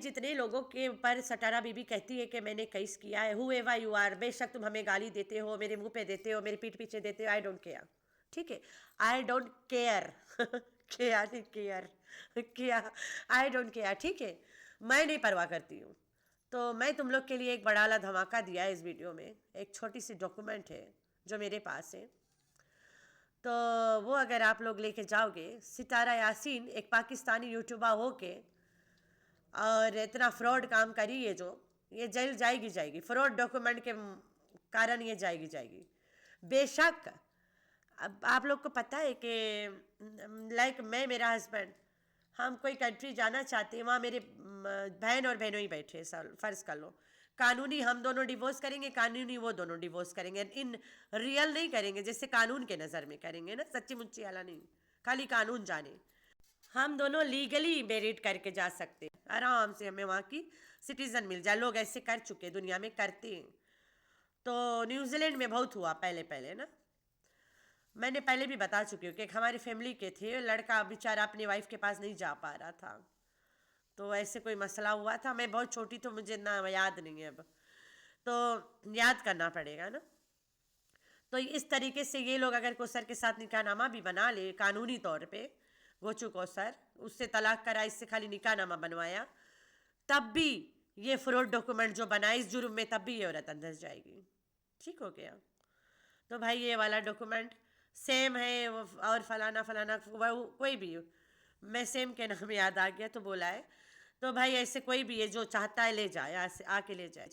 जितने लोगों के ऊपर सटारा बीबी कहती है कि मैंने केस किया है, हुएवा यू आर, बेशक तुम हमें गाली देते हो, मेरे मुंह पे देते हो, मेरी पीठ पीछे देते हो, आई डोंट केयर। ठीक है, आई डोंट केयर। केयर नहीं, केयर किया, आई डोंट केयर। ठीक है, मैं नहीं परवाह करती हूँ। तो मैं तुम लोग के लिए एक बड़ा वाला धमाका दिया है इस वीडियो में। एक छोटी सी डॉक्यूमेंट है जो मेरे पास है, तो वो अगर आप लोग लेके जाओगे, सितारा यासीन एक पाकिस्तानी यूट्यूबर हो के और इतना फ्रॉड काम करी है, जो ये जेल जाएगी जाएगी, फ्रॉड डॉक्यूमेंट के कारण ये जाएगी जाएगी बेशक। अब आप लोग को पता है कि लाइक मैं, मेरा हस्बैंड, हम कोई कंट्री जाना चाहते हैं, वहाँ मेरे बहन और बहनों ही बैठे हैं, साल फ़र्ज कर लो, कानूनी हम दोनों डिवोर्स करेंगे, कानूनी वो दोनों डिवोर्स करेंगे, इन रियल नहीं करेंगे जैसे कानून के नज़र में करेंगे ना, सच्ची मुच्ची वाला नहीं, खाली कानून जाने। हम दोनों लीगली मैरिड करके जा सकते हैं आराम से, हमें वहाँ की सिटीज़न मिल जाए। लोग ऐसे कर चुके, दुनिया में करते हैं। तो न्यूजीलैंड में बहुत हुआ पहले पहले ना, मैंने पहले भी बता चुकी हूँ कि हमारी फैमिली के थे, लड़का बेचारा अपनी वाइफ के पास नहीं जा पा रहा था, तो ऐसे कोई मसला हुआ था। मैं बहुत छोटी तो मुझे ना याद नहीं है अब, तो याद करना पड़ेगा ना। तो इस तरीके से ये लोग अगर कोसर के साथ निकाहनामा भी बना ले कानूनी तौर पे, गोचू कोसर, उससे तलाक करा, इससे खाली निकाहनामा बनवाया, तब भी ये फ्रॉड डॉक्यूमेंट जो बनाए इस जुर्म में, तब भी ये औरत अंदर जाएगी। ठीक हो गया। तो भाई ये वाला डॉक्यूमेंट सेम है और फलाना फलाना कोई भी, मैं सेम के नाम याद आ गया तो बोला है। तो भाई ऐसे कोई भी है जो चाहता है ले जाए, आके ले जाए।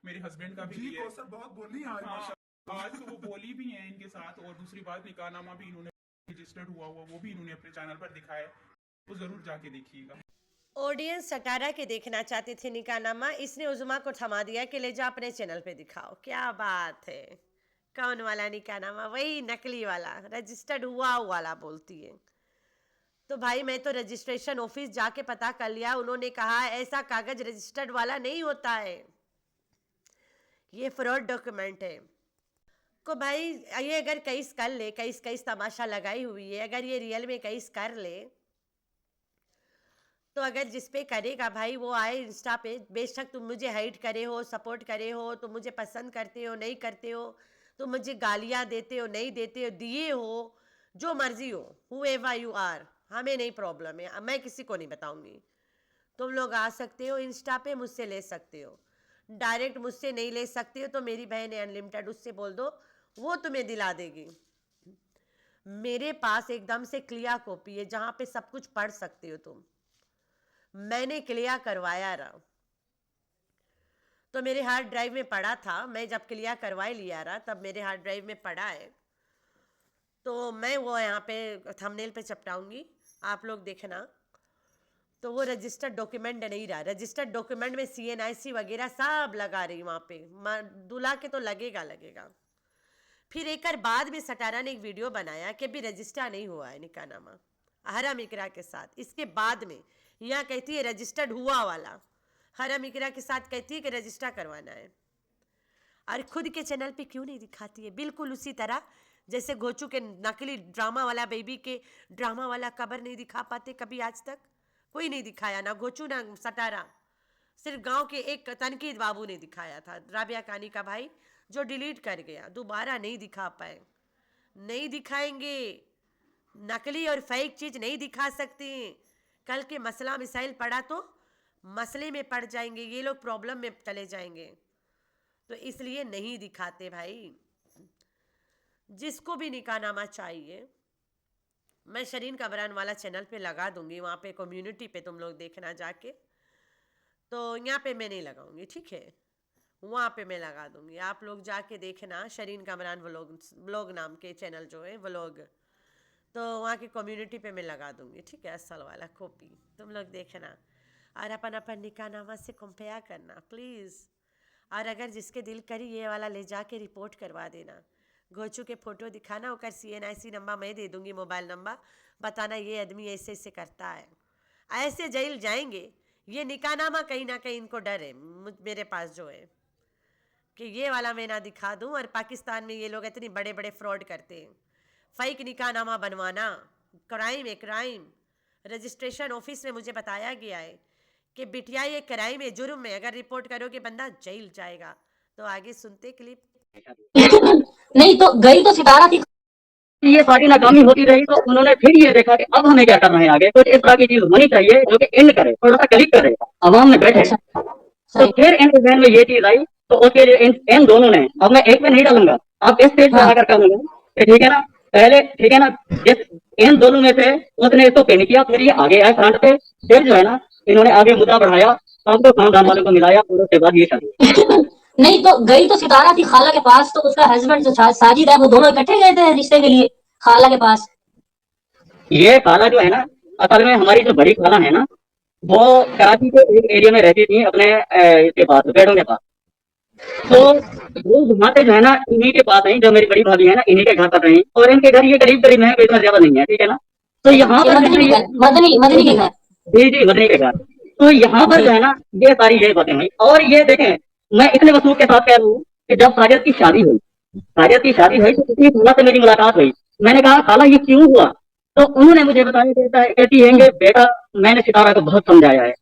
मेरे हस्बैंड का भी जी ये है। कौसर बहुत बोली आज हाँ, माशाल्लाह। आज तो वो बोली भी है इनके साथ। और दूसरी बात, निकाहनामा भी इन्होंने रजिस्टर्ड हुआ हुआ वो भी इन्होंने अपने चैनल पर दिखाया है, तो जरूर जाके देखिएगा। ऑडियंस सटारा के देखना चाहते थे निकाहनामा, इसने उज़मा को थमा दिया कि ले जा अपने चैनल पे दिखाओ। क्या बात है। कौन वाला निकाहनामा? वही नकली वाला, रजिस्टर्ड हुआ वाला बोलती है। तो भाई मैं तो रजिस्ट्रेशन ऑफिस जाके पता कर लिया, उन्होंने कहा ऐसा कागज रजिस्टर्ड वाला नहीं होता है, ये फ्रॉड डॉक्यूमेंट है। को भाई ये अगर केस कर ले, केस तमाशा लगाई हुई है, अगर ये रियल में केस कर ले, तो अगर जिस पे करेगा भाई वो आए इंस्टा पे, बेशक तुम मुझे हाइट करे हो, सपोर्ट करे हो, तुम मुझे पसंद करते हो नहीं करते हो, तुम मुझे गालियाँ देते हो नहीं देते हो, दिए हो, जो मर्जी हो, हुएवर यू आर, हमें नहीं प्रॉब्लम है, मैं किसी को नहीं बताऊंगी। तुम लोग आ सकते हो इंस्टा पे, मुझसे ले सकते हो, डायरेक्ट मुझसे नहीं ले सकते हो तो मेरी बहन है अनलिमिटेड, उससे बोल दो, वो तुम्हें दिला देगी। मेरे पास एकदम से क्लियर कॉपी है जहाँ पे सब कुछ पढ़ सकते हो तुम, मैंने क्लियर करवाया रहा, तो मेरे हार्ड ड्राइव में पड़ा था, मैं जब क्लियर करवाए लिया रहा तब मेरे हार्ड ड्राइव में पड़ा है, तो मैं वो यहाँ पे थंबनेल पे चपटाऊंगी, आप लोग देखना। तो वो रजिस्टर्ड डॉक्यूमेंट नहीं रहा, रजिस्टर्ड डॉक्यूमेंट में CNIC वगैरह सब लगा रही वहाँ पे, दूल्हा के तो लगेगा लगेगा। फिर एक बाद में सटारा ने एक वीडियो बनाया कि भी रजिस्टर नहीं हुआ है निकाहनामा हरम इकरा के साथ, इसके बाद में यहाँ कहती है रजिस्टर्ड हुआ वाला, हरम इकरा के साथ कहती है कि रजिस्टर करवाना है। और खुद के चैनल पे क्यों नहीं दिखाती है? बिल्कुल उसी तरह जैसे गोचू के नकली ड्रामा वाला बेबी के ड्रामा वाला कबर नहीं दिखा पाते कभी आज तक, कोई नहीं दिखाया, ना गोचू ना सटारा, सिर्फ गांव के एक तनकीद बाबू ने दिखाया था, राबिया कानी का भाई, जो डिलीट कर गया, दोबारा नहीं दिखा पाए। नहीं दिखाएंगे, नकली और फेक चीज़ नहीं दिखा सकते। कल के मसला मिसाइल पड़ा तो मसले में पड़ जाएंगे ये लोग, प्रॉब्लम में चले जाएंगे, तो इसलिए नहीं दिखाते भाई। जिसको भी निकाहनामा चाहिए मैं शरीन कबरान वाला चैनल पे लगा दूंगी, वहाँ पे कम्युनिटी पे तुम लोग देखना जाके, तो यहाँ पे मैं नहीं लगाऊंगी, ठीक है, वहाँ पे मैं लगा दूंगी, आप लोग जाके देखना, शरीन कमरान व्लॉग नाम के चैनल जो है व्लॉग, तो वहाँ की कम्युनिटी पे मैं लगा दूंगी, ठीक है, असल वाला कॉपी तुम लोग देखना और अपन अपन निकाहनामा से कंपेयर करना प्लीज़। और अगर जिसके दिल करी ये वाला ले जाके रिपोर्ट करवा देना, गोचू के फ़ोटो दिखाना, होकर CNIC नंबर मैं दे दूंगी, मोबाइल नंबर, बताना ये आदमी ऐसे ऐसे करता है, ऐसे जेल जाएंगे। ये निकाहनामा कहीं ना कहीं इनको डर है मेरे पास जो है, कि ये वाला मैं ना दिखा दूं। और पाकिस्तान में ये लोग इतने बड़े बड़े फ्रॉड करते हैं, फेक निकाहनामा बनवाना क्राइम है, क्राइम। रजिस्ट्रेशन ऑफिस में मुझे बताया गया है कि बिटिया ये क्राइम है, जुर्म है, अगर रिपोर्ट करोगे बंदा जेल जाएगा। तो आगे सुनते क्लिप। नहीं तो गई तो सितारा थी, ये सारी नाकामी होती रही तो उन्होंने फिर ये देखा कि अब हमें क्या करना है आगे, कुछ इस तरह की चीज होनी चाहिए जो कि एंड करे, थोड़ा सा क्लिक करे, आवाम में बैठे। तो फिर इनके जहन में ये चीज आई, तो उसके लिए इन दोनों ने, अब मैं एक पे नहीं डालूंगा, अब इस पेज पे आकर कहूंगा कि ठीक है ना, पहले ठीक है ना, जिस इन दोनों में से उसने इसको पिन किया, फिर ये आगे आए फ्रंट पे, फिर जो है ना इन्होंने आगे मुद्दा बढ़ाया, सबको खानदान वालों को मिलाया और उसके बाद ये शादी। नहीं तो गई तो सितारा थी खाला के पास, तो उसका हस्बैंड जो साजिद है वो दोनों इकट्ठे गए थे रिश्ते के लिए खाला के पास। ये खाला जो है ना, असल में हमारी जो बड़ी खाला है ना, वो कराची के एक एरिया में रहती थी अपने इसके पास, बेड़ों के पास। तो वो वहाँ पे जो है ना इन्हीं के पास आई, जो मेरी बड़ी भाभी है ना इन्हीं के घर पर रही, और इनके घर ये करीब करीब है, कोई इतना ज्यादा नहीं है, ठीक है ना। तो यहाँ पर मदनी मदनी के घर, जी जी मदनी के घर। तो यहाँ पर जो है ना ये सारी ये बातें हुई, और ये देखें मैं इतने वसूख के साथ कह रहा हूँ कि जब साजिद की शादी हुई, साजिद की शादी हुई तो किसी खाला से मेरी मुलाकात हुई, मैंने कहा खाला ये क्यों हुआ, तो उन्होंने मुझे बताया, कहती है बेटा मैंने सितारा को बहुत समझाया है,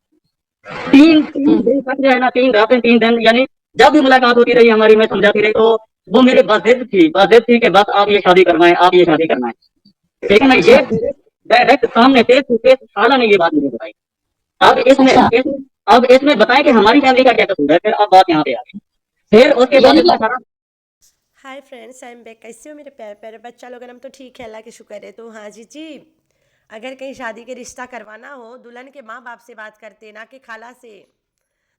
तीन तीन दिन तक जो है ना, 3 रातें 3 दिन, यानी जब भी मुलाकात होती रही हमारी, मैं समझाती रही, तो वो मेरे बाजिद थी कि बस आप ये शादी करवाएं, आप ये शादी करवाएं। लेकिन मैं ये डायरेक्ट सामने फेस टू फेस खाला ने ये बात मुझे बताई। अब अब इसमें बताएं कि हमारी फैमिली का क्या कसूर है, फिर अब बात यहाँ पे आ गई। फिर उसके बाद hi friends, I am back. कैसे हो मेरे प्यारे प्यारे बच्चा लोग? हम तो ठीक है, अल्लाह के शुक्र है। तो हाँ जी, अगर कहीं शादी के रिश्ता करवाना हो, दुल्हन के माँ बाप से बात करते, ना कि खाला से।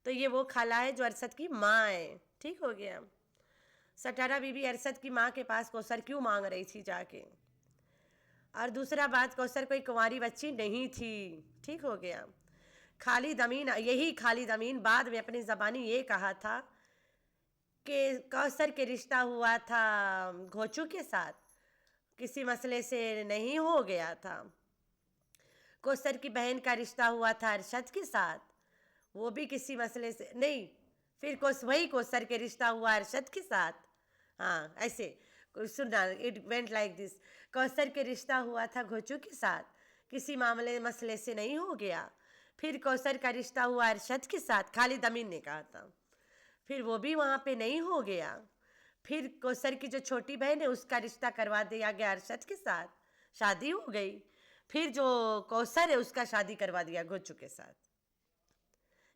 तो ये वो खाला है जो अरसद की माँ है। ठीक हो गया। सटारा बीबी अरसद की माँ के पास कौसर क्यों मांग रही थी जाके? और दूसरा बात, कौसर कोई कुंवारी बच्ची नहीं थी। ठीक हो गया। खालिद अमीन, यही खालिद अमीन बाद में अपनी ज़बानी ये कहा था कि कौसर के रिश्ता हुआ था घोचू के साथ, किसी मसले से नहीं हो गया था। कौसर की बहन का रिश्ता हुआ था अरशद के साथ, वो भी किसी मसले से नहीं। फिर वही कौसर के रिश्ता हुआ अरशद के साथ। हाँ, ऐसे सुनना, it went like this. Kausar के रिश्ता हुआ था घोचू के साथ, किसी मामले मसले से नहीं हो गया। फिर कौसर का रिश्ता हुआ अरशद के साथ, खालिद अमीन ने कहा था, फिर वो भी वहाँ पे नहीं हो गया। फिर कौसर की जो छोटी बहन है उसका रिश्ता करवा दिया गया अरशद के साथ, शादी हो गई। फिर जो कौसर है उसका शादी करवा दिया घोचू के साथ।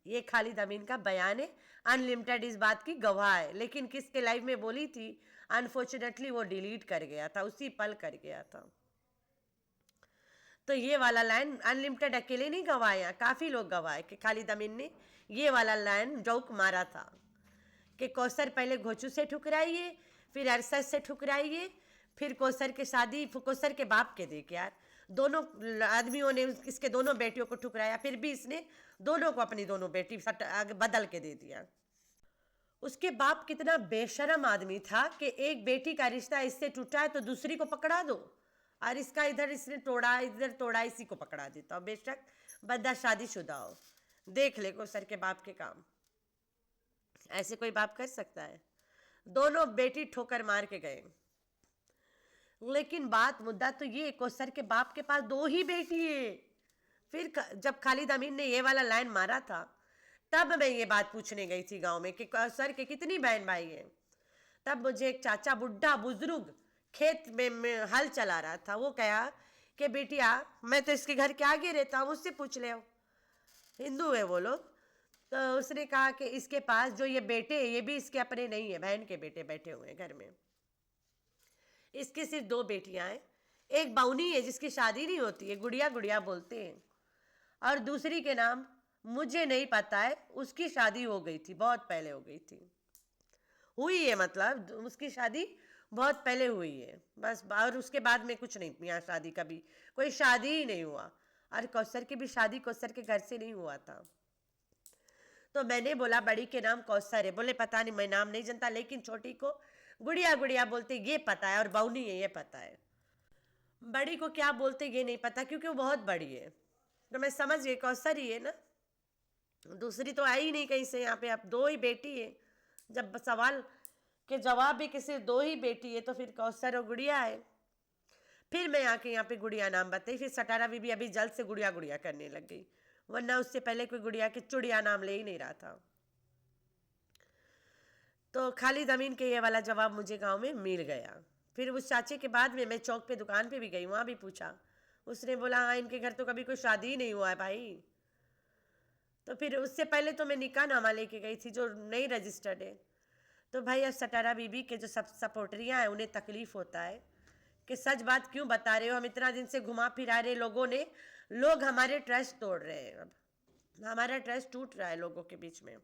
ये खालिद अमीन का बयान है। अनलिमिटेड इस बात की गवाह है, लेकिन किसके लाइव में बोली थी, अनफॉर्चुनेटली वो डिलीट कर गया था, उसी पल कर गया था। तो ये वाला लाइन अनलिमिटेड अकेले नहीं गवाया, काफ़ी लोग गवाए कि खालिद अमीन ने ये वाला लाइन जोक मारा था कि कौसर पहले घोचू से ठुकराइए, फिर अरसद से ठुकराइए, फिर कौसर के शादी कौसर के बाप के देख यार, दोनों आदमियों ने इसके दोनों बेटियों को ठुकराया, फिर भी इसने दोनों को अपनी दोनों बेटी बदल के दे दिया। उसके बाप कितना बेशरम आदमी था कि एक बेटी का रिश्ता इससे टूटा है तो दूसरी को पकड़ा दो, और इसका इधर इसने तोड़ा, इधर तोड़ा, इसी को पकड़ा देता हो, बेशक बंदा शादीशुदा हो। देख ले कौसर के बाप के काम, ऐसे कोई बाप कर सकता है? दोनों बेटी ठोकर मार के गए। लेकिन बात मुद्दा तो ये, कौसर के बाप के पास 2 ही बेटी है। फिर जब खालिद अमीन ने ये वाला लाइन मारा था, तब मैं ये बात पूछने गई थी गांव में कि कौसर के कितनी बहन भाई है। तब मुझे एक चाचा बुढ़ा बुजुर्ग खेत में हल चला रहा था, वो कहा कि बेटिया मैं तो इसके घर के आगे रहता हूँ, उससे पूछ ले, हिंदू है वो लोग। तो उसने कहा कि इसके पास जो ये बेटे हैं, ये भी इसके अपने नहीं है, बहन के बेटे बैठे हुए हैं घर में। इसके सिर्फ 2 बेटियां हैं, एक बाउनी है जिसकी शादी नहीं होती है, गुड़िया गुड़िया बोलते हैं, और दूसरी के नाम मुझे नहीं पता है, उसकी शादी हो गई थी, बहुत पहले हो गई थी, हुई है, मतलब उसकी शादी बहुत पहले हुई है बस, और उसके बाद में कुछ नहीं, यहाँ शादी कभी कोई शादी ही नहीं हुआ। और कौसर की भी शादी कौसर के घर से नहीं हुआ था। तो मैंने बोला बड़ी के नाम कौसर है, बोले पता नहीं, मैं नाम नहीं जानता, लेकिन छोटी को गुड़िया गुड़िया बोलते ये पता है, और बाउनी है ये पता है। बड़ी को क्या बोलते ये नहीं पता, क्योंकि वो बहुत बड़ी है। तो मैं समझ गई कौसर ही है ना, दूसरी तो आई नहीं कहीं से। यहाँ पे अब 2 ही बेटी है, जब सवाल के जवाब भी किसी 2 ही बेटी है, तो फिर कौसर और गुड़िया है। फिर मैं आके यहाँ पे गुड़िया नाम बताई, फिर सटारा बीबी अभी जल्द से गुड़िया गुड़िया करने लग गई। वरना उससे पहले कोई गुड़िया के चुड़िया नाम ले ही नहीं रहा था। तो खाली ज़मीन के ये वाला जवाब मुझे गांव में मिल गया। फिर उस चाचे के बाद में मैं चौक पे दुकान पे भी गई, वहाँ भी पूछा। उसने बोला हाँ इनके घर तो कभी कोई शादी ही नहीं हुआ है भाई। तो फिर उससे पहले तो मैं निकाह नामा लेके गई थी जो नहीं रजिस्टर्ड है। तो भाई अब सटारा बीबी के जो सब सपोर्टरियाँ हैं उन्हें तकलीफ़ होता है कि सच बात क्यों बता रहे हो, हम इतना दिन से घुमा फिरा रहे लोग हमारे ट्रस्ट तोड़ रहे हैं। अब हमारा ट्रस्ट टूट रहा है लोगों के बीच में,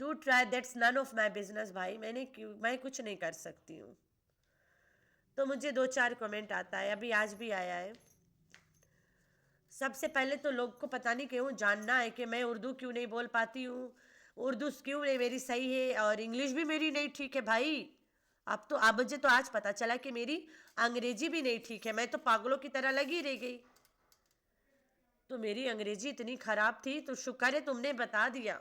टूट रहा है। That's none of my business भाई, मैं कुछ नहीं कर सकती हूँ। तो मुझे 2-4 कमेंट आता है, अभी आज भी आया है। सबसे पहले तो लोग को पता नहीं क्यों जानना है कि मैं उर्दू क्यों नहीं बोल पाती हूँ, उर्दू क्यों नहीं मेरी सही है और इंग्लिश भी मेरी नहीं ठीक है। भाई अब मुझे तो आज पता चला कि मेरी अंग्रेजी भी नहीं ठीक है। मैं तो पागलों की तरह लगी रह गई। तो मेरी अंग्रेजी इतनी खराब थी, तो शुक्र है तुमने बता दिया।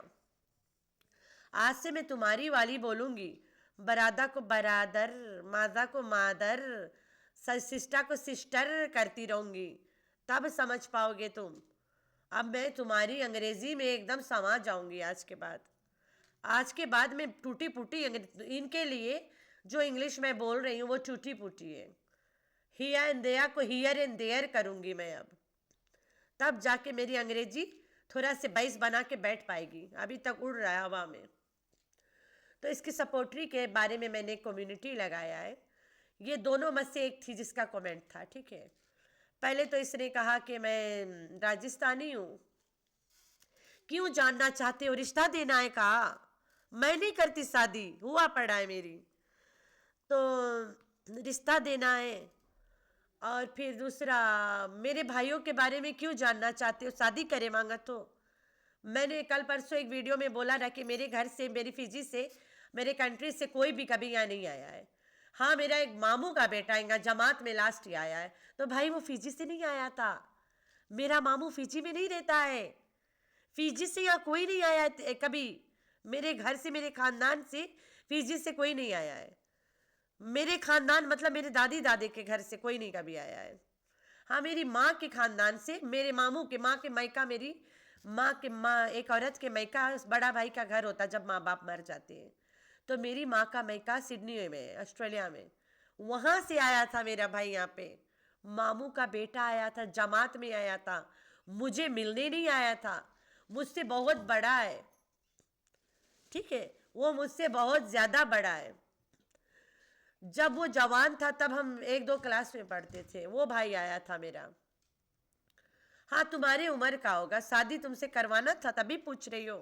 आज से मैं तुम्हारी वाली बोलूँगी, बरादा को बरादर, मादा को मादर, सिस्टर को सिस्टर करती रहूँगी, तब समझ पाओगे तुम। अब मैं तुम्हारी अंग्रेज़ी में एकदम समा जाऊँगी आज के बाद मैं टूटी फूटी इनके लिए जो इंग्लिश में बोल रही हूँ वो टूटी फूटी है। हियर एंड देयर को हियर एंड देयर करूँगी मैं अब, तब जाके मेरी अंग्रेजी थोड़ा से बेस बना के बैठ पाएगी। अभी तक उड़ रहा है हवा में। तो इसकी सपोर्टरी के बारे में मैंने कम्युनिटी लगाया है। ये दोनों में से एक थी जिसका कमेंट था, ठीक है। पहले तो इसने कहा कि मैं राजस्थानी हूँ, क्यों जानना चाहते हो, रिश्ता देना है कहा, मैं नहीं करती शादी, हुआ पड़ा है मेरी, तो रिश्ता देना है। और फिर दूसरा, मेरे भाइयों के बारे में क्यों जानना चाहते हो, शादी करे मांगा तो। मैंने कल परसों एक वीडियो में बोला था कि मेरे घर से, मेरी फिजी से, मेरे कंट्री से कोई भी कभी यहाँ नहीं आया है। हाँ मेरा एक मामू का बेटा यहाँ जमात में लास्ट ही आया है, तो भाई वो फिजी से नहीं आया था। मेरा मामू फिजी में नहीं रहता है, फिजी से यहाँ कोई नहीं आया है कभी। मेरे घर से, मेरे खानदान से फिजी से कोई नहीं आया है। मेरे खानदान मतलब मेरे दादी दादे के घर से कोई नहीं कभी आया है। हाँ मेरी माँ के खानदान से, मेरे मामू के माँ के मायका, मेरी माँ के माँ, एक औरत के मायका बड़ा भाई का घर होता जब माँ बाप मर जाते हैं, तो मेरी माँ का मायका सिडनी में, ऑस्ट्रेलिया में, वहाँ से आया था मेरा भाई यहाँ पे। मामू का बेटा आया था, जमात में आया था, मुझे मिलने नहीं आया था। मुझसे बहुत बड़ा है, ठीक है, वो मुझसे बहुत ज़्यादा बड़ा है। जब वो जवान था तब हम 1-2 क्लास में पढ़ते थे, वो भाई आया था मेरा। हाँ तुम्हारे उम्र का होगा, शादी तुमसे करवाना था तभी पूछ रही हो।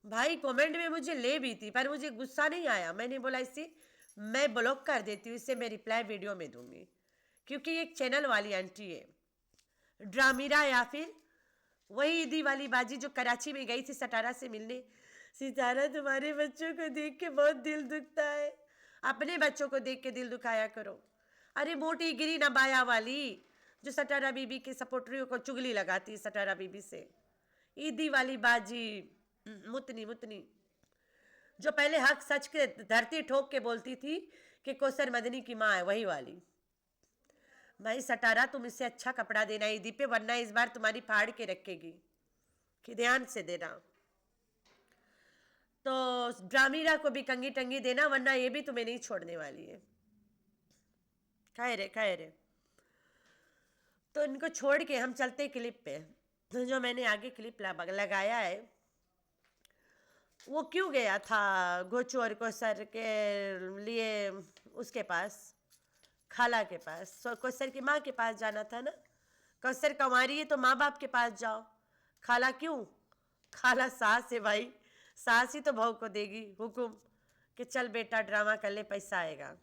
भाई कमेंट में मुझे ले भी थी पर मुझे गुस्सा नहीं आया। मैंने बोला इसे मैं ब्लॉक कर देती हूँ, इससे मैं रिप्लाई वीडियो में दूंगी, क्योंकि एक चैनल वाली आंटी है ड्रामीरा, या फिर वही ईदी वाली बाजी जो कराची में गई थी सटारा से मिलने। सितारा तुम्हारे बच्चों को देख के बहुत दिल दुखता है, अपने बच्चों को देख के दिल दुखाया करो। अरे मोटी गिरी ना बाया वाली जो सटारा बीबी के सपोर्टरियों को चुगली लगाती सटारा बीबी से, ईदी वाली बाजी मुतनी जो पहले हक सच के धरती ठोक के बोलती थी कि कौसर मदनी की माँ है, वही वाली। भाई सटारा तुम इससे अच्छा कपड़ा देना ईदी पे, वरना इस बार तुम्हारी फाड़ के रखेगी, कि ध्यान से देना। तो ड्रामीरा को भी कंगी टंगी देना, वरना ये भी तुम्हें नहीं छोड़ने वाली है। खाए रे। तो इनको छोड़ के हम चलते क्लिप पे। तो जो मैंने आगे क्लिप लगाया है, वो क्यों गया था गोचू और कोसर के लिए उसके पास, खाला के पास। कोसर की माँ के पास जाना था ना, कोसर कंवारी है तो माँ बाप के पास जाओ। खाला क्यों, खाला सास है भाई, सास ही तो बहू को देगी हुक्म कि चल बेटा ड्रामा कर ले, पैसा आएगा।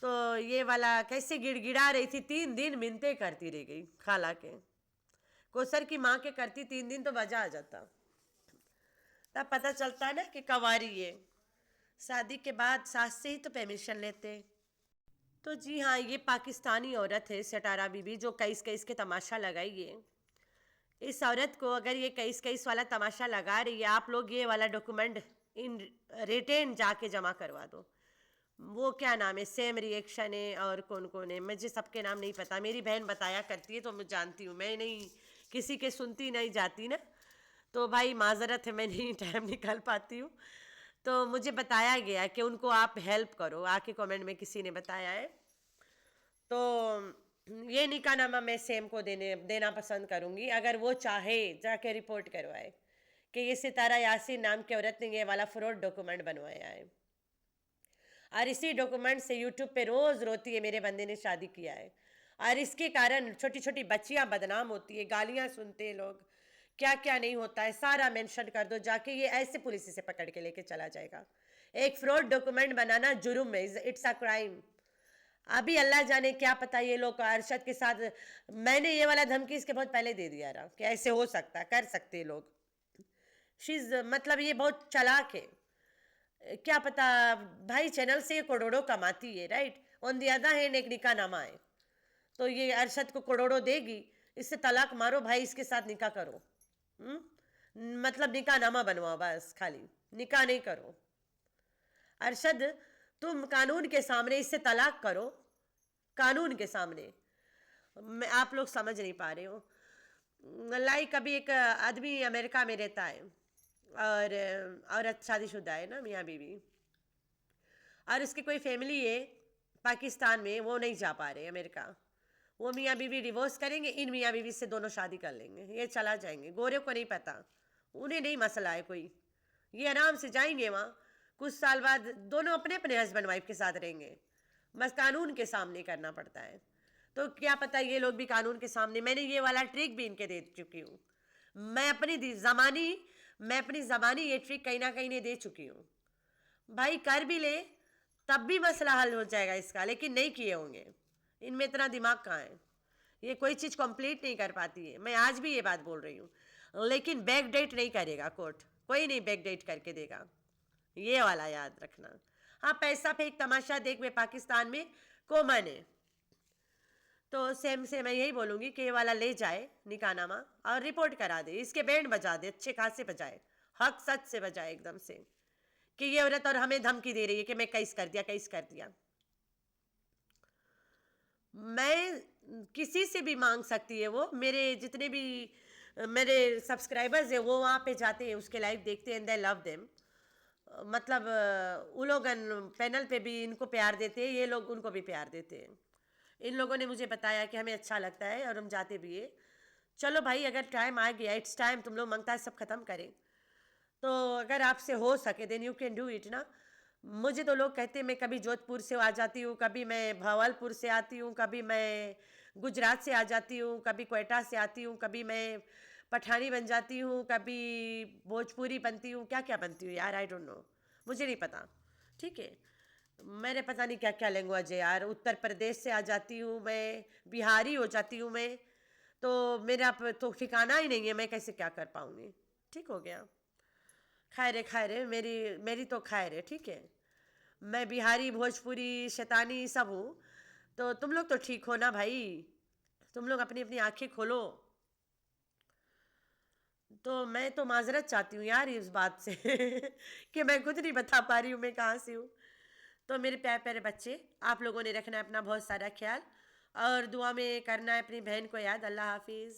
तो ये वाला कैसे गिड़गिड़ा रही थी, 3 दिन मिन्नतें करती रह गई खाला के। कोसर की माँ के करती 3 दिन तो मजा आ जाता, तब पता चलता है ना कि कंवारी है। शादी के बाद सास से ही तो परमिशन लेते। तो जी हाँ, ये पाकिस्तानी औरत है सटारा बीबी जो कईस के तमाशा लगाई है। इस औरत को अगर ये कईस वाला तमाशा लगा रही है, आप लोग ये वाला डॉक्यूमेंट इन रिटेन जाके जमा करवा दो। वो क्या नाम है, सेम रिएक्शन है, और कौन कौन है, मुझे सबके नाम नहीं पता, मेरी बहन बताया करती है तो मैं जानती हूँ, मैं नहीं किसी के सुनती नहीं जाती ना, तो भाई माजरत है, मैं नहीं टाइम निकाल पाती हूँ। तो मुझे बताया गया कि उनको आप हेल्प करो, आके कमेंट में किसी ने बताया है। तो ये निकाहनामा मैं सेम को देना पसंद करूँगी, अगर वो चाहे जाके रिपोर्ट करवाए कि ये सितारा यासीन नाम की औरत ने ये वाला फ्रॉड डॉक्यूमेंट बनवाया है, और इसी डॉक्यूमेंट से यूट्यूब पे रोज़ रोती है मेरे बंदे ने शादी किया है, और इसके कारण छोटी छोटी बच्चियां बदनाम होती है, गालियां सुनते हैं लोग, क्या क्या नहीं होता है सारा मेंशन कर दो जाके, ये ऐसे पुलिस से पकड़ के लेके चला जाएगा। एक फ्रॉड डॉक्यूमेंट बनाना जुर्म है, इट्स अ क्राइम। अभी अल्लाह जाने क्या पता ये लोग अरशद के साथ, मैंने ये वाला धमकी इसके बहुत पहले दे दिया रहा कि ऐसे हो सकता कर सकते हैं लोग। शीज मतलब ये बहुत चालाक है, क्या पता भाई चैनल से ये करोड़ों कमाती है, right. On the other hand एक निकाहनामा है, तो ये अरशद को करोड़ों देगी, इससे तलाक मारो भाई, इसके साथ निकाह करो। मतलब निकाहनामा बनवाओ बस, खाली निकाह नहीं करो। अरशद तुम कानून के सामने इससे तलाक करो, कानून के सामने। आप लोग समझ नहीं पा रहे हो। लाइक अभी एक आदमी अमेरिका में रहता है, और औरत शादीशुदा है ना, मियाँ बीवी, और उसकी कोई फैमिली है पाकिस्तान में, वो नहीं जा पा रहे अमेरिका। वो मियाँ बीवी डिवोर्स करेंगे, इन मियाँ बीवी से दोनों शादी कर लेंगे, ये चला जाएंगे। गोरे को नहीं पता, उन्हें नहीं मसला है कोई, ये आराम से जाएंगे वहाँ, कुछ साल बाद दोनों अपने अपने हस्बैंड वाइफ के साथ रहेंगे, बस कानून के सामने करना पड़ता है। तो क्या पता ये लोग भी कानून के सामने, मैंने ये वाला ट्रिक भी इनके दे चुकी हूँ, मैं अपनी ज़बानी ये ट्रिक कहीं ना कहीं ने दे चुकी हूँ। भाई कर भी ले तब भी मसला हल हो जाएगा इसका, लेकिन नहीं किए होंगे, इनमें इतना दिमाग कहाँ है, ये कोई चीज़ कंप्लीट नहीं कर पाती है। मैं आज भी ये बात बोल रही हूँ, लेकिन बैक डेट नहीं करेगा कोर्ट, कोई नहीं बैक डेट करके देगा, ये वाला याद रखना। हाँ पैसा फेंक तमाशा देख में पाकिस्तान में कॉमन है, तो सेम से मैं यही बोलूँगी कि ये वाला ले जाए निकाहनामा और रिपोर्ट करा दे, इसके बैंड बजा दे, अच्छे खासे बजाए, हक सच से बजाए एकदम से, कि ये औरत और हमें धमकी दे रही है कि मैं कैस कर दिया कैस कर दिया। मैं किसी से भी मांग सकती है, वो मेरे जितने भी मेरे सब्सक्राइबर्स हैं वो वहाँ पे जाते हैं, उसके लाइव देखते हैं, दे लव देम। मतलब वो लोग पैनल पे भी इनको प्यार देते हैं, ये लोग उनको भी प्यार देते हैं। इन लोगों ने मुझे बताया कि हमें अच्छा लगता है और हम जाते भी है। चलो भाई अगर टाइम आ गया, इट्स टाइम, तुम लोग मांगता है सब ख़त्म करें, तो अगर आपसे हो सके then you can do it ना। मुझे तो लोग कहते हैं मैं कभी जोधपुर से आ जाती हूँ, कभी मैं भावलपुर से आती हूँ, कभी मैं गुजरात से आ जाती हूँ, कभी क्वेटा से आती हूँ, कभी मैं पठानी बन जाती हूँ, कभी भोजपुरी बनती हूँ, क्या क्या बनती हूँ यार, आई डोंट नो, मुझे नहीं पता, ठीक है। मैंने पता नहीं क्या क्या लैंग्वेज है यार, उत्तर प्रदेश से आ जाती हूँ मैं, बिहारी हो जाती हूँ मैं, तो मेरा तो ठिकाना ही नहीं है, मैं कैसे क्या कर पाऊँगी। ठीक हो गया, खैर है, मेरी मेरी तो खैर है, ठीक है। मैं बिहारी भोजपुरी शैतानी सब हूँ, तो तुम लोग तो ठीक हो ना भाई, तुम लोग अपनी अपनी आंखें खोलो। तो मैं तो माजरत चाहती हूँ यार इस बात से कि मैं खुद नहीं बता पा रही हूँ मैं कहाँ से हूँ। तो मेरे प्यारे प्यारे बच्चे, आप लोगों ने रखना है अपना बहुत सारा ख्याल, और दुआ में करना है अपनी बहन को याद। अल्लाह हाफिज़।